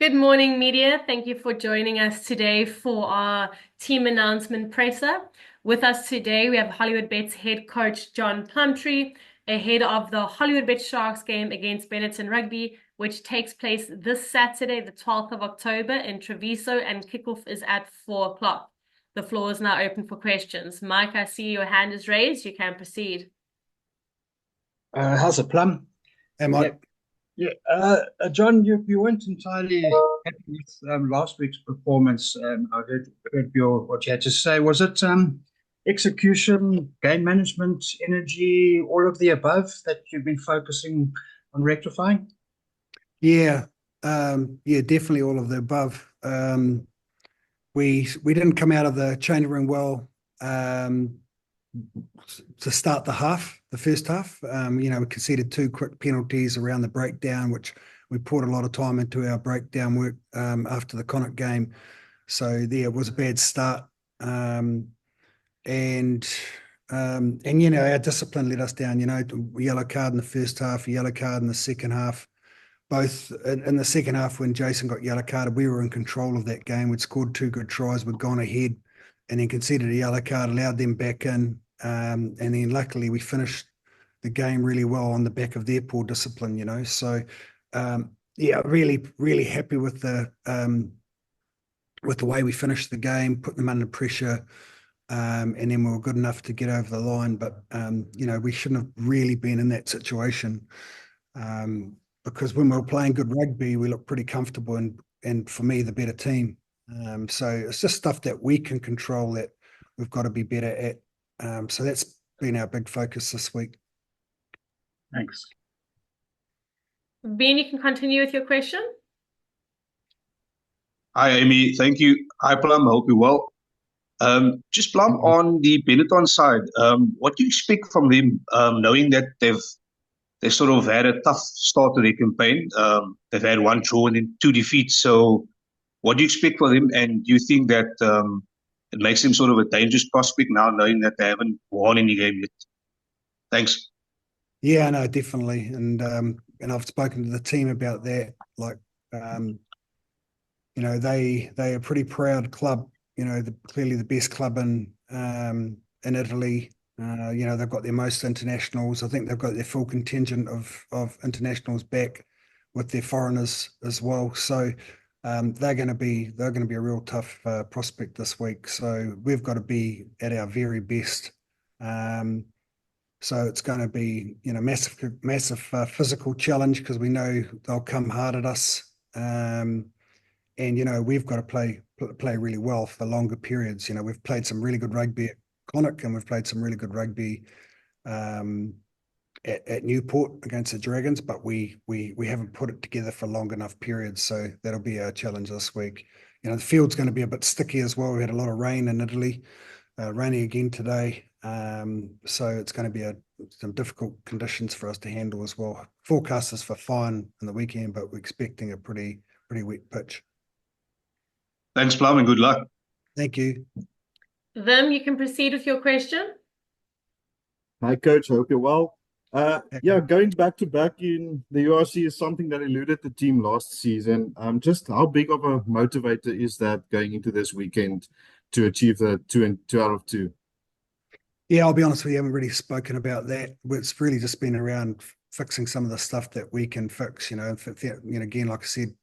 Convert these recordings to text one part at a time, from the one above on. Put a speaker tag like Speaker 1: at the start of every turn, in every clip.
Speaker 1: Good morning, media. Thank you for joining us today for our team announcement presser. With us today, we have Hollywood Bets head coach John Plumtree, ahead of the Hollywood Bet Sharks game against Benetton Rugby, which takes place this Saturday, the 12th of October in Treviso, and kickoff is at 4 o'clock. The floor is now open for questions. Mike, I see your hand is raised. You can proceed.
Speaker 2: How's it, Plum?
Speaker 3: Am
Speaker 2: Yeah,
Speaker 3: I?
Speaker 2: yeah. John, you weren't entirely happy with last week's performance. I heard what you had to say. Was it execution, game management, energy, all of the above that you've been focusing on rectifying?
Speaker 3: Yeah, yeah, definitely all of the above. We didn't come out of the changing room well to start the first half. We conceded two quick penalties around the breakdown, which we poured a lot of time into our breakdown work after the Connacht game. So yeah, it was a bad start. And our discipline let us down. A yellow card in the first half, a yellow card in the second half. Both in the second half, when Jason got yellow carded, we were in control of that game. We'd scored two good tries, we'd gone ahead, and then conceded a yellow card, allowed them back in, and then luckily we finished the game really well on the back of their poor discipline. So yeah, really, really happy with the way we finished the game, put them under pressure. And then we were good enough to get over the line. But, we shouldn't have really been in that situation because when we were playing good rugby, we looked pretty comfortable and for me, the better team. So it's just stuff that we can control that we've got to be better at. So that's been our big focus this week.
Speaker 2: Thanks.
Speaker 1: Ben, you can continue with your question.
Speaker 4: Hi, Amy. Thank you. Hi, Plum. I hope you're well. Just Plum on the Benetton side, what do you expect from them, knowing that they sort of had a tough start to their campaign? They've had one draw and then two defeats. So, what do you expect from them? And do you think that it makes them sort of a dangerous prospect now, knowing that they haven't won any game yet? Thanks.
Speaker 3: Yeah, no, definitely. And I've spoken to the team about that. Like, they are a pretty proud club. Clearly the best club in Italy. They've got their most internationals. I think they've got their full contingent of internationals back with their foreigners as well. So they're going to be a real tough prospect this week. So we've got to be at our very best. So it's going to be massive physical challenge because we know they'll come hard at us. And we've got to play really well for the longer periods. We've played some really good rugby at Connacht, and we've played some really good rugby at Newport against the Dragons, but we haven't put it together for long enough periods. So that'll be our challenge this week. The field's going to be a bit sticky as well. We had a lot of rain in Italy, raining again today. So it's going to be some difficult conditions for us to handle as well. Forecast is for fine in the weekend, but we're expecting a pretty wet pitch.
Speaker 4: Thanks, Plum, and good luck.
Speaker 3: Thank you.
Speaker 1: Vim, you can proceed with your question.
Speaker 5: Hi, Coach. I hope you're well. Yeah, going back to back in the URC is something that eluded the team last season. Just how big of a motivator is that going into this weekend to achieve the two out of two?
Speaker 3: Yeah, I'll be honest with you, I haven't really spoken about that. It's really just been around fixing some of the stuff that we can fix. Again, like I said,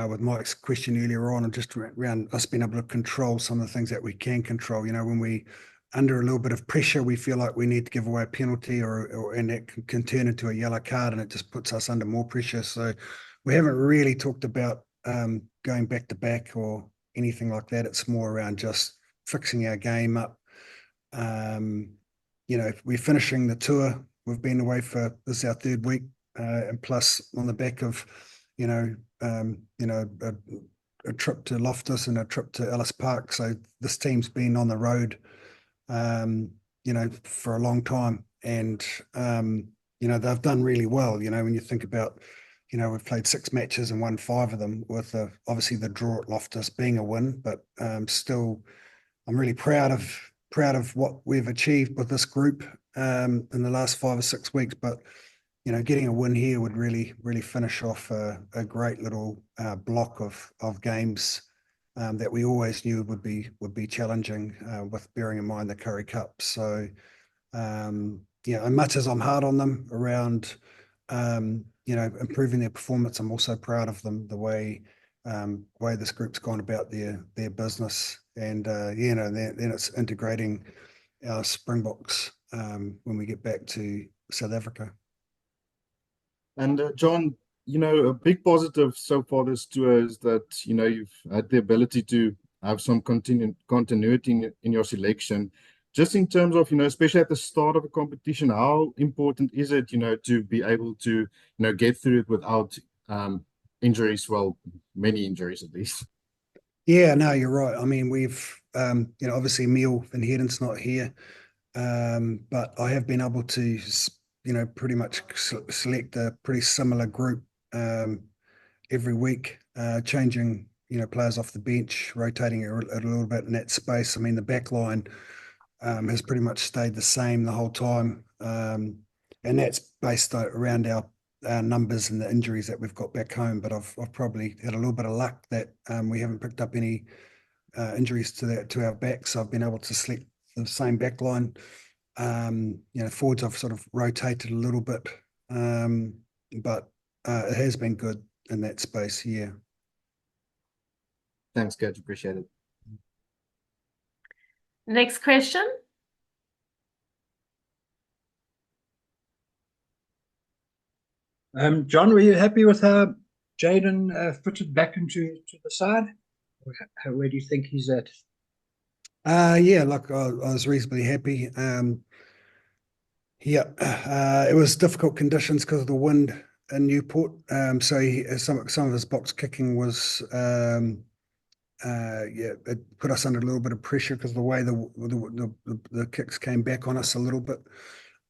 Speaker 3: with Mike's question earlier on, and just around us being able to control some of the things that we can control. When we under a little bit of pressure, we feel like we need to give away a penalty, and that can turn into a yellow card, and it just puts us under more pressure. So we haven't really talked about going back to back or anything like that. It's more around just fixing our game up. We're finishing the tour. We've been away this is our third week, and plus on the back of a trip to Loftus and a trip to Ellis Park. So this team's been on the road, for a long time, and they've done really well. When you think about, we've played 6 matches and won 5 of them, with obviously the draw at Loftus being a win, but still, I'm really proud of what we've achieved with this group in the last 5 or 6 weeks. But getting a win here would really finish off a great little block of games that we always knew would be challenging, with bearing in mind the Currie Cup. So and much as I'm hard on them around improving their performance, I'm also proud of them the way this group's gone about their business, and then it's integrating our Springboks when we get back to South Africa.
Speaker 5: And John, a big positive so far this tour is that, you've had the ability to have some continuity in your selection. Just in terms of, especially at the start of a competition, how important is it, to be able to, get through it without injuries? Well, many injuries at least.
Speaker 3: Yeah, no, you're right. I mean, we've, obviously Emil van Heerden's not here, but I have been able to, pretty much select a pretty similar group every week, changing, players off the bench, rotating it a little bit in that space. I mean, the back line has pretty much stayed the same the whole time. And that's based around our numbers and the injuries that we've got back home. But I've probably had a little bit of luck that we haven't picked up any injuries to our backs. So I've been able to select the same back line. Forwards I've sort of rotated a little bit, but it has been good in that space. Yeah.
Speaker 5: Thanks, Coach. Appreciate it.
Speaker 1: Next question.
Speaker 2: John, were you happy with how Jaden fitted back into the side? Where do you think he's at?
Speaker 3: Yeah, look, I was reasonably happy. It was difficult conditions because of the wind in Newport. So some of his box kicking was it put us under a little bit of pressure because of the way the kicks came back on us a little bit.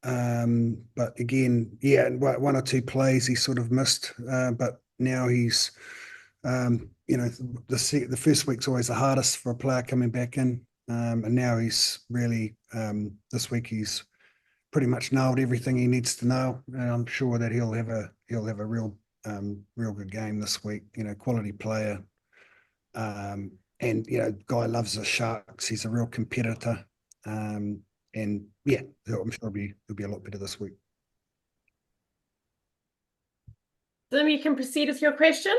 Speaker 3: But again, one or two plays he sort of missed. But now he's, the first week's always the hardest for a player coming back in. And now he's really, this week he's pretty much nailed everything he needs to nail. And I'm sure that he'll have a real good game this week. Quality player. And guy loves the Sharks. He's a real competitor. And yeah, I'm sure he'll be a lot better this week.
Speaker 1: Dim, you can proceed with your question.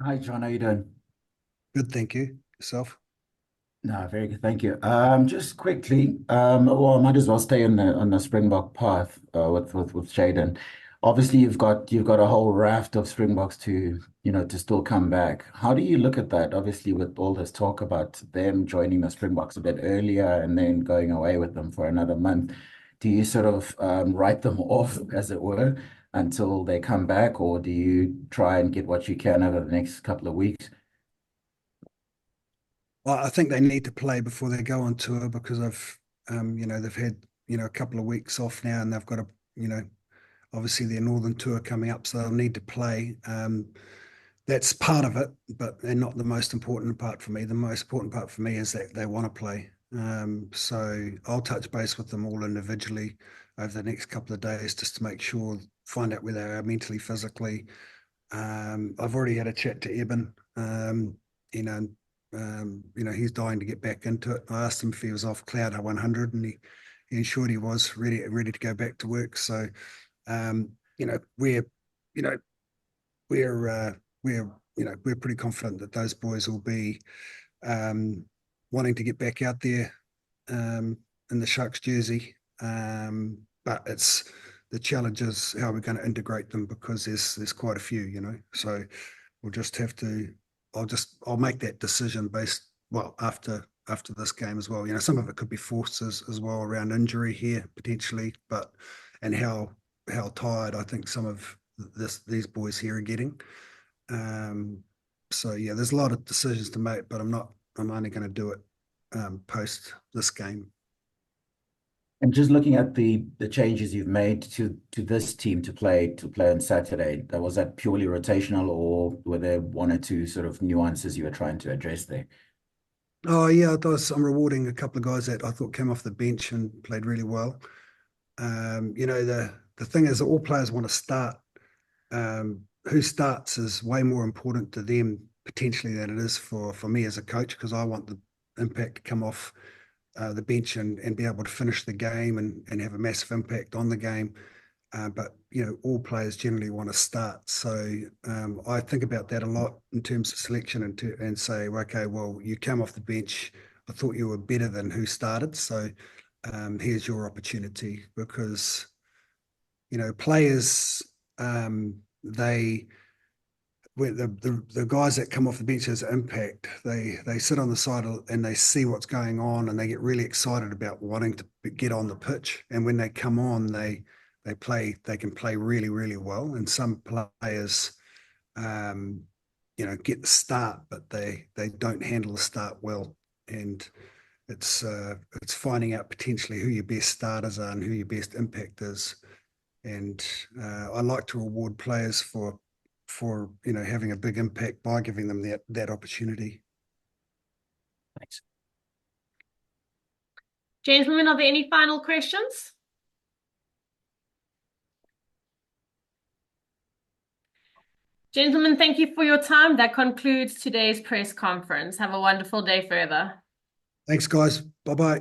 Speaker 6: Hi, John. How you doing?
Speaker 3: Good, thank you. Yourself?
Speaker 6: No, very good. Thank you. Just quickly, well, I might as well stay on the Springbok path with Jaden. Obviously, you've got a whole raft of Springboks to still come back. How do you look at that? Obviously, with all this talk about them joining the Springboks a bit earlier and then going away with them for another month, do you sort of write them off, as it were, until they come back, or do you try and get what you can over the next couple of weeks?
Speaker 3: Well, I think they need to play before they go on tour because they've had, a couple of weeks off now, and they've got obviously their Northern tour coming up, so they'll need to play. That's part of it, but they're not the most important part for me. The most important part for me is that they want to play. So I'll touch base with them all individually over the next couple of days just to make sure, find out where they are mentally, physically. I've already had a chat to Eben. He's dying to get back into it. I asked him if he was off cloud 100, and he ensured he was ready to go back to work. So, we're pretty confident that those boys will be wanting to get back out there in the Sharks jersey. But it's the challenge is how we're going to integrate them because there's quite a few, So we'll just have to. I'll make that decision after this game as well. Some of it could be forced as well around injury here potentially, and how tired I think some of these boys here are getting. So yeah, there's a lot of decisions to make, but I'm only going to do it post this game.
Speaker 6: And just looking at the changes you've made to this team to play on Saturday, was that purely rotational, or were there one or two sort of nuances you were trying to address there?
Speaker 3: Oh yeah, I'm rewarding a couple of guys that I thought came off the bench and played really well. The thing is that all players want to start. Who starts is way more important to them potentially than it is for me as a coach, because I want the impact to come off the bench and be able to finish the game and have a massive impact on the game. But all players generally want to start. So I think about that a lot in terms of selection and say, okay, well, you come off the bench. I thought you were better than who started. So here's your opportunity, because players they the guys that come off the bench as impact, they sit on the side and they see what's going on and they get really excited about wanting to get on the pitch. And when they come on, they can play really, really well. And some players, get the start, but they don't handle the start well. And it's finding out potentially who your best starters are and who your best impact is. And I like to reward players for having a big impact by giving them that opportunity.
Speaker 6: Thanks.
Speaker 1: Gentlemen, are there any final questions? Gentlemen, thank you for your time. That concludes today's press conference. Have a wonderful day further.
Speaker 3: Thanks, guys. Bye-bye.